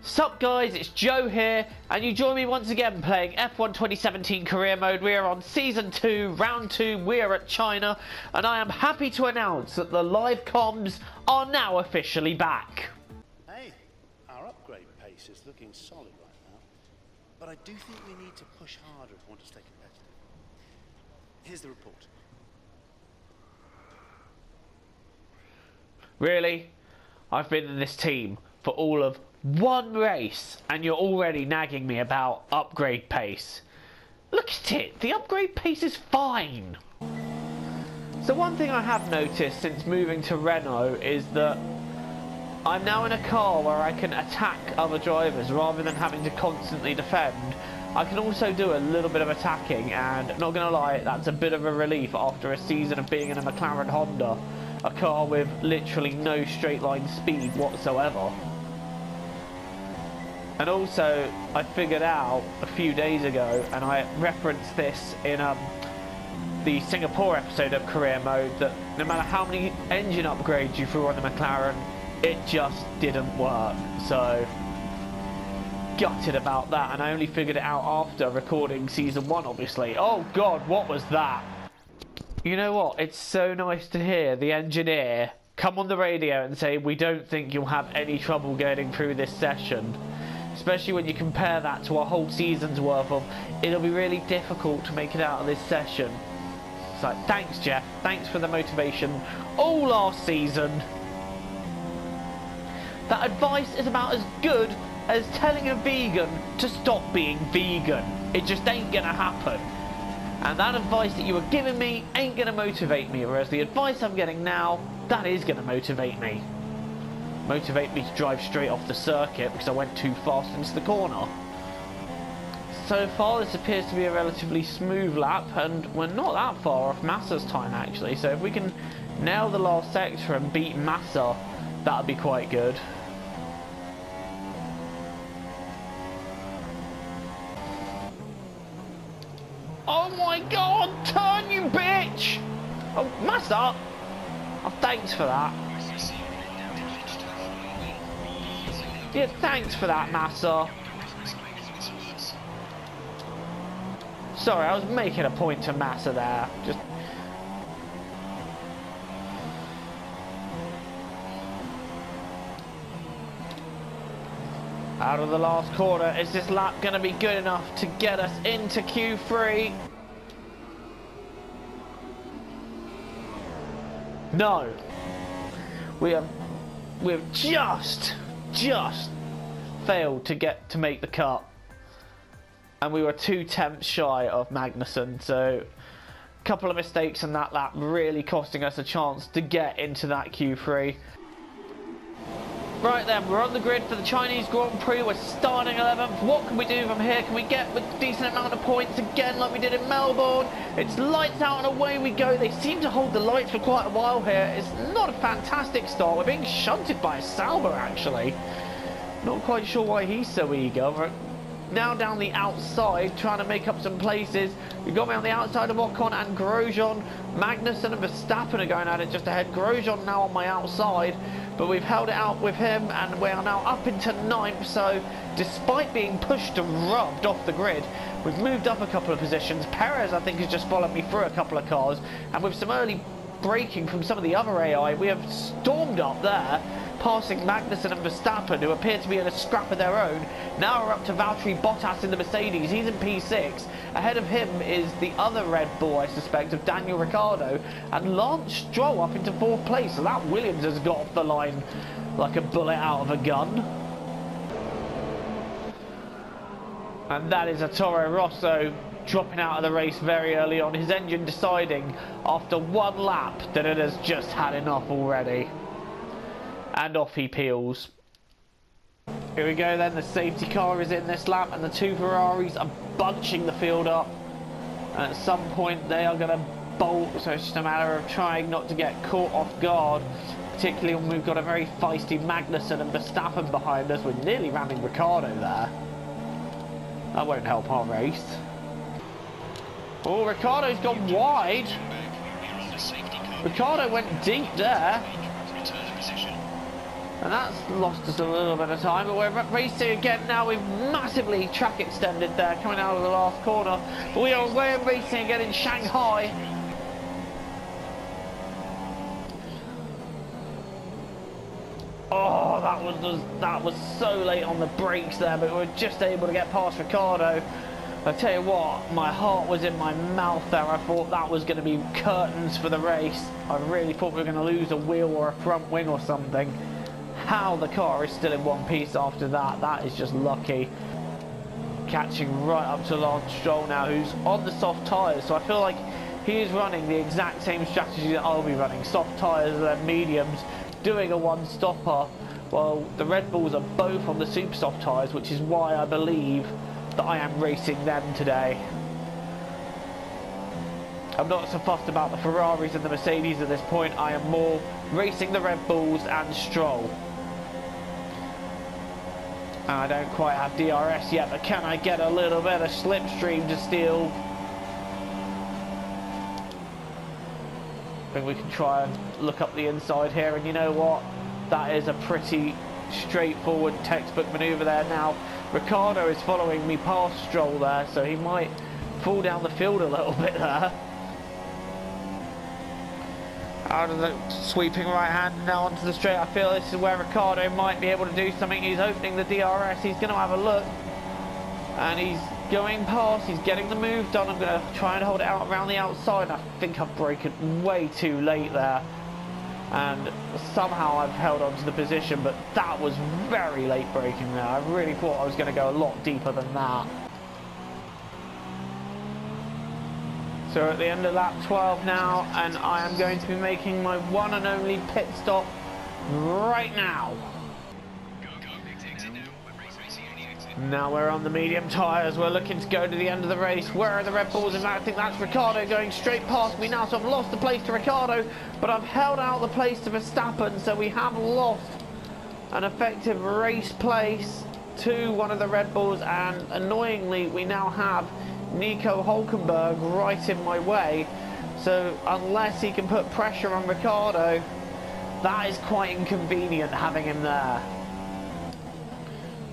Sup guys, it's Joe here, and you join me once again playing F1 2017 Career Mode. We are on Season 2, Round 2, we are at China, and I am happy to announce that the live comms are now officially back. Hey, our upgrade pace is looking solid right now, but I do think we need to push harder if we want to stay competitive. Here's the report. Really? I've been in this team for all of one race and you're already nagging me about upgrade pace. Look at it, the upgrade pace is fine. So one thing I have noticed since moving to Renault is that I'm now in a car where I can attack other drivers rather than having to constantly defend. I can also do a little bit of attacking, and not gonna lie, that's a bit of a relief after a season of being in a McLaren Honda, a car with literally no straight line speed whatsoever. And also, I figured out a few days ago, and I referenced this in the Singapore episode of Career Mode, that no matter how many engine upgrades you threw on the McLaren, it just didn't work. So, gutted about that, and I only figured it out after recording Season 1, obviously. Oh God, what was that? You know what? It's so nice to hear the engineer come on the radio and say, "We don't think you'll have any trouble getting through this session." Especially when you compare that to a whole season's worth of, it'll be really difficult to make it out of this session. It's like, thanks Jeff, thanks for the motivation all last season. That advice is about as good as telling a vegan to stop being vegan. It just ain't gonna happen. And that advice that you were giving me ain't gonna motivate me, whereas the advice I'm getting now, that is gonna motivate me. Motivate me to drive straight off the circuit because I went too fast into the corner. So far this appears to be a relatively smooth lap, and we're not that far off Massa's time actually, so if we can nail the last sector and beat Massa, that would be quite good. Oh my god, turn you bitch! Oh, Massa! Oh, thanks for that. Yeah, thanks for that, Massa. Sorry, I was making a point to Massa there. Just... out of the last corner. Is this lap going to be good enough to get us into Q3? No. We've just failed to make the cut, and we were 2 tenths shy of Magnussen, so a couple of mistakes in that lap really costing us a chance to get into that Q3. Right then, we're on the grid for the Chinese Grand Prix. We're starting 11th. What can we do from here? Can we get a decent amount of points again like we did in Melbourne? It's lights out and away we go. They seem to hold the lights for quite a while here. It's not a fantastic start. We're being shunted by a Sauber actually. Not quite sure why he's so eager. We're now down the outside trying to make up some places. We've got me on the outside of Ocon and Grosjean. Magnussen and Verstappen are going at it just ahead. Grosjean now on my outside, but we've held it out with him and we are now up into 9th, so despite being pushed and rubbed off the grid, we've moved up a couple of positions. Perez I think has just followed me through a couple of cars, and with some early braking from some of the other AI, we have stormed up there, passing Magnussen and Verstappen, who appear to be in a scrap of their own. Now we're up to Valtteri Bottas in the Mercedes. He's in P6. Ahead of him is the other Red Bull, I suspect, of Daniel Ricciardo, and Lance Stroll up into 4th place. So that Williams has got off the line like a bullet out of a gun. And that is a Toro Rosso dropping out of the race very early on. His engine deciding after one lap that it has just had enough already. And off he peels. Here we go then, the safety car is in this lap and the 2 Ferraris are bunching the field up. And at some point they are going to bolt, so it's just a matter of trying not to get caught off guard. Particularly when we've got a very feisty Magnussen and Verstappen behind us. We're nearly ramming Ricciardo there. That won't help our race. Oh, Ricciardo's gone wide. Ricciardo went deep there. And that's lost us a little bit of time, but we're racing again now. We've massively track extended there, coming out of the last corner. But we are away and racing again in Shanghai. Oh, that was so late on the brakes there, but we were just able to get past Ricciardo. I tell you what, my heart was in my mouth there. I thought that was going to be curtains for the race. I really thought we were going to lose a wheel or a front wing or something. How the car is still in one piece after that, that is just lucky. Catching right up to Lance Stroll now, who's on the soft tyres, so I feel like he is running the exact same strategy that I'll be running. Soft tyres and then mediums, doing a one-stopper. Well, the Red Bulls are both on the super soft tyres, which is why I believe that I am racing them today. I'm not so fussed about the Ferraris and the Mercedes at this point. I am more racing the Red Bulls and Stroll. I don't quite have DRS yet, but can I get a little bit of slipstream to steal? I think we can try and look up the inside here, and you know what? That is a pretty straightforward textbook manoeuvre there. Now, Ricciardo is following me past Stroll there, so he might fall down the field a little bit there. Out of the sweeping right hand now onto the straight. I feel this is where Ricciardo might be able to do something. He's opening the DRS. He's going to have a look. And he's going past. He's getting the move done. I'm going to try and hold it out around the outside. I think I've broken way too late there. And somehow I've held on to the position. But that was very late braking there. I really thought I was going to go a lot deeper than that. So at the end of lap 12 now, and I am going to be making my one and only pit stop right now. Now we're on the medium tyres, we're looking to go to the end of the race. Where are the Red Bulls? And I think that's Ricciardo going straight past me now, so I've lost the place to Ricciardo, but I've held out the place to Verstappen, so we have lost an effective race place to one of the Red Bulls, and annoyingly we now have Nico Hülkenberg right in my way, so unless he can put pressure on Ricciardo, that is quite inconvenient having him there.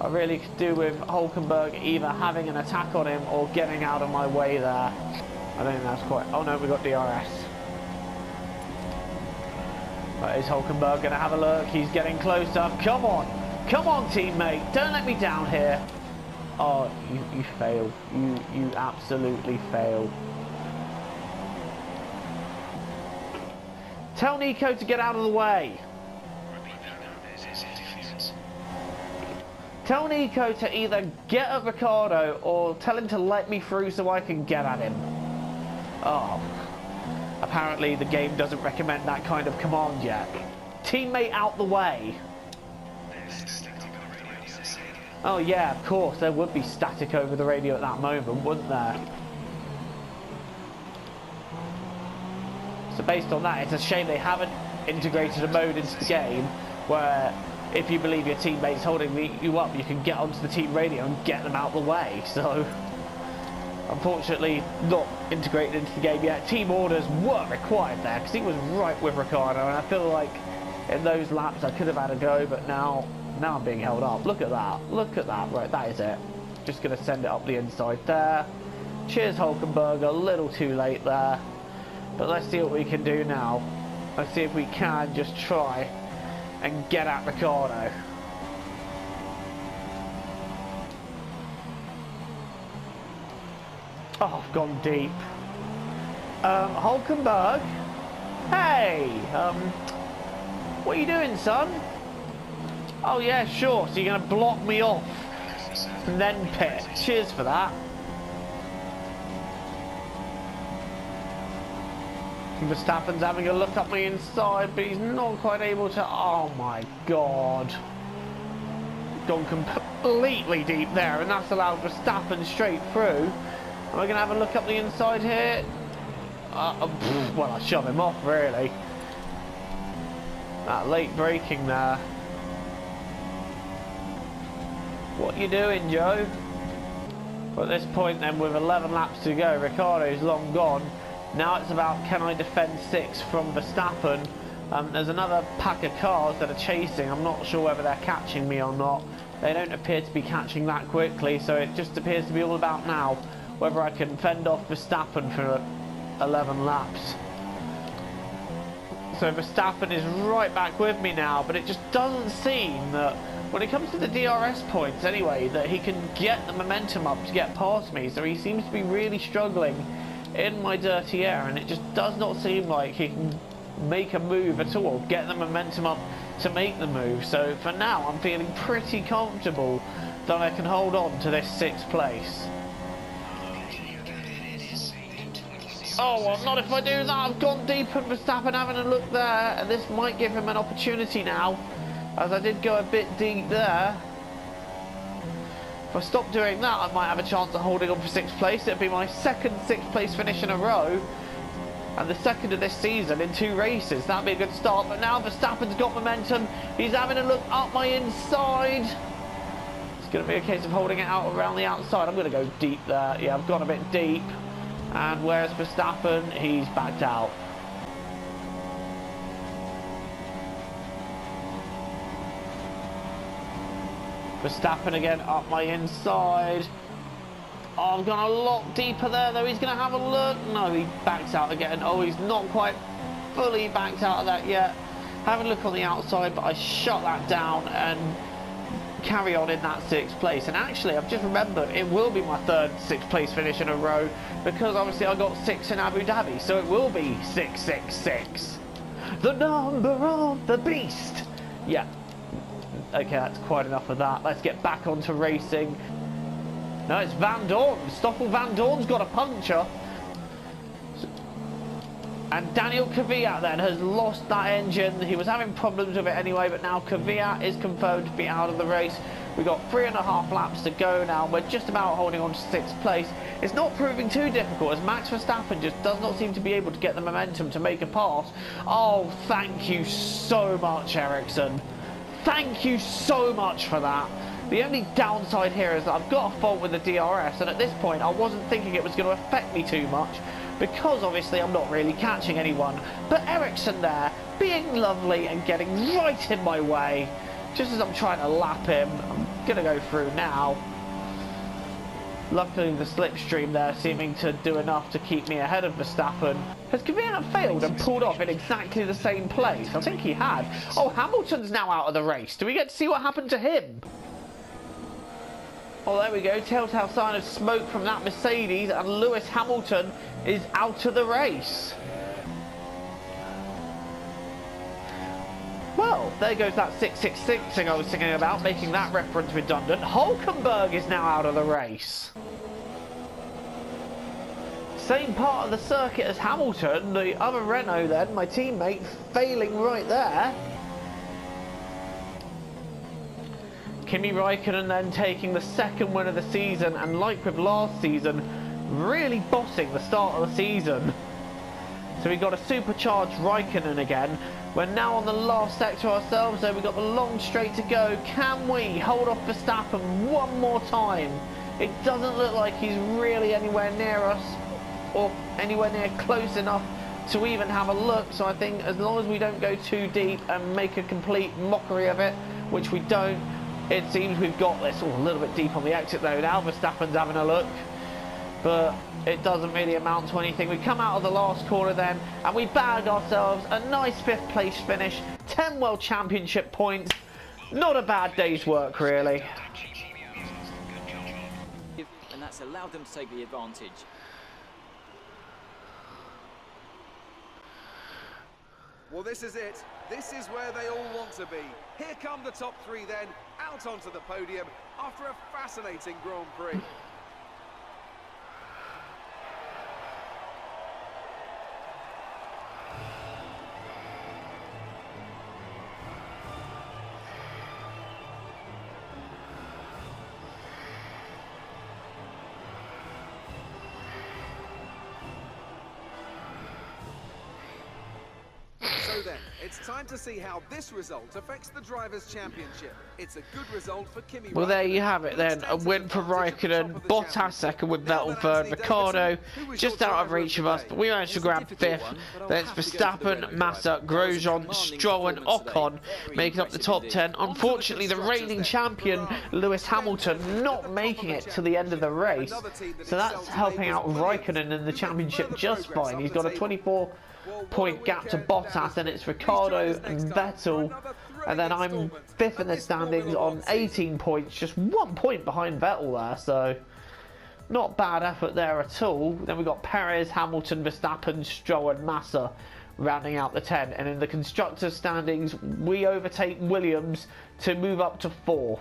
I really could do with Hülkenberg either having an attack on him or getting out of my way there. I don't think that's quite... Oh no, we got DRS. Is Hülkenberg going to have a look? He's getting closer. Come on teammate, don't let me down here. Oh, you failed. You absolutely failed. Tell Nico to get out of the way. Tell Nico to either get at Ricciardo or tell him to let me through so I can get at him. Oh. Apparently the game doesn't recommend that kind of command yet. Teammate out the way. Oh yeah, of course, there would be static over the radio at that moment, wouldn't there? So based on that, it's a shame they haven't integrated a mode into the game where if you believe your teammate's holding you up, you can get onto the team radio and get them out the way. So, unfortunately, not integrated into the game yet. Team orders were required there because he was right with Ricciardo, and I feel like in those laps I could have had a go, but now I'm being held up. Look at that. Look at that. Right, that is it. Just going to send it up the inside there. Cheers, Hülkenberg. A little too late there. But let's see what we can do now. Let's see if we can just try and get at Ricciardo. Oh, I've gone deep. Hülkenberg? Hey! What are you doing, son? Oh yeah, sure, so you're going to block me off and then pit. Cheers for that. Verstappen's having a look up me inside, but he's not quite able to... Oh my god. Gone completely deep there, and that's allowed Verstappen straight through. Am I going to have a look up the inside here? Well, I shove him off, really. That late braking there. What you doing, Joe? But at this point then, with 11 laps to go, Ricciardo's long gone. Now it's about, can I defend 6 from Verstappen There's another pack of cars that are chasing. I'm not sure whether they're catching me or not. They don't appear to be catching that quickly, so it just appears to be all about now whether I can fend off Verstappen for 11 laps. So Verstappen is right back with me now, but it just doesn't seem that when it comes to the DRS points anyway, that he can get the momentum up to get past me. So he seems to be really struggling in my dirty air, and it just does not seem like he can make a move at all, get the momentum up to make the move. So for now I'm feeling pretty comfortable that I can hold on to this 6th place. Oh well, not if I do that. I've gone deep and Verstappen having a look there, and this might give him an opportunity now, as I did go a bit deep there. If I stop doing that, I might have a chance of holding on for 6th place. It'd be my second 6th place finish in a row, and the second of this season in 2 races. That'd be a good start, but now Verstappen's got momentum. He's having a look up my inside. It's going to be a case of holding it out around the outside. I'm going to go deep there. Yeah, I've gone a bit deep. And where's Verstappen? He's backed out. Verstappen again up my inside. Oh, I've gone a lot deeper there though. He's going to have a look. No, he backs out again. Oh, he's not quite fully backed out of that yet. Having a look on the outside, but I shut that down and carry on in that 6th place. And actually, I've just remembered it will be my 3rd 6th place finish in a row, because obviously I got 6 in Abu Dhabi, so it will be 666. The number of the beast. Yeah. Okay, that's quite enough of that. Let's get back onto racing. No, it's Van Dorn. Stoffel Van Dorn's got a puncture. And Daniel Kvyat then has lost that engine. He was having problems with it anyway, but now Kvyat is confirmed to be out of the race. We've got 3.5 laps to go now. We're just about holding on to 6th place. It's not proving too difficult, as Max Verstappen just does not seem to be able to get the momentum to make a pass. Oh, thank you so much, Ericsson. Thank you so much for that. The only downside here is that I've got a fault with the DRS, and at this point I wasn't thinking it was going to affect me too much, because obviously I'm not really catching anyone. But Ericsson there, being lovely and getting right in my way, just as I'm trying to lap him. I'm going to go through now. Luckily the slipstream there seeming to do enough to keep me ahead of Verstappen. Has Kvyat failed and pulled off in exactly the same place? I think he had. Oh, Hamilton's now out of the race. Do we get to see what happened to him? Oh, there we go. Telltale sign of smoke from that Mercedes, and Lewis Hamilton is out of the race. Well, there goes that 666 thing I was thinking about, making that reference redundant. Hulkenberg is now out of the race. Same part of the circuit as Hamilton, the other Renault then, my teammate, failing right there. Kimi Raikkonen then taking the 2nd win of the season, and like with last season, really bossing the start of the season. So we got a supercharged Raikkonen again. We're now on the last sector ourselves, so we've got the long straight to go. Can we hold off Verstappen one more time? It doesn't look like he's really anywhere near us, or anywhere near close enough to even have a look. So I think as long as we don't go too deep and make a complete mockery of it, which we don't, it seems we've got this. Oh, a little bit deep on the exit though. Now Verstappen's having a look, but it doesn't really amount to anything. We come out of the last corner then, and we bag ourselves a nice 5th place finish. 10 World Championship points. Not a bad day's work, really. And that's allowed them to take the advantage. Well, this is it. This is where they all want to be. Here come the top 3 then, out onto the podium after a fascinating Grand Prix. So then, It's time to see how this result affects the Drivers' Championship. It's a good result for Kimi. Well, there you have it then. A win for Raikkonen, Bottas second with Vettel third, Ricciardo just out of reach of us, but we managed to grab fifth. Then it's Verstappen, Massa, Grosjean, Stroll and Ocon making up the top 10. Unfortunately, the reigning champion, Lewis Hamilton, not making it to the end of the race. So that's helping out Raikkonen in the championship just fine. He's got a 24-point gap to Bottas, and it's Ricciardo and Vettel, and then I'm fifth in the standings on 18 points, just 1 point behind Vettel there, so not bad effort there at all. Then we've got Perez, Hamilton, Verstappen, Stroll and Massa rounding out the 10, and in the constructors standings we overtake Williams to move up to 4th.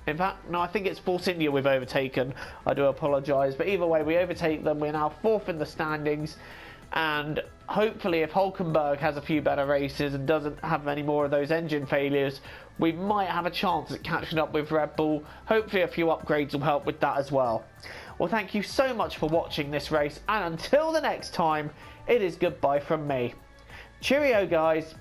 In fact, no, I think it's Force India we've overtaken. I do apologise, but either way, we overtake them. We're now 4th in the standings, and hopefully if Hulkenberg has a few better races and doesn't have any more of those engine failures, we might have a chance at catching up with Red Bull. Hopefully a few upgrades will help with that as well. Well, thank you so much for watching this race, and until the next time, it is goodbye from me. Cheerio, guys.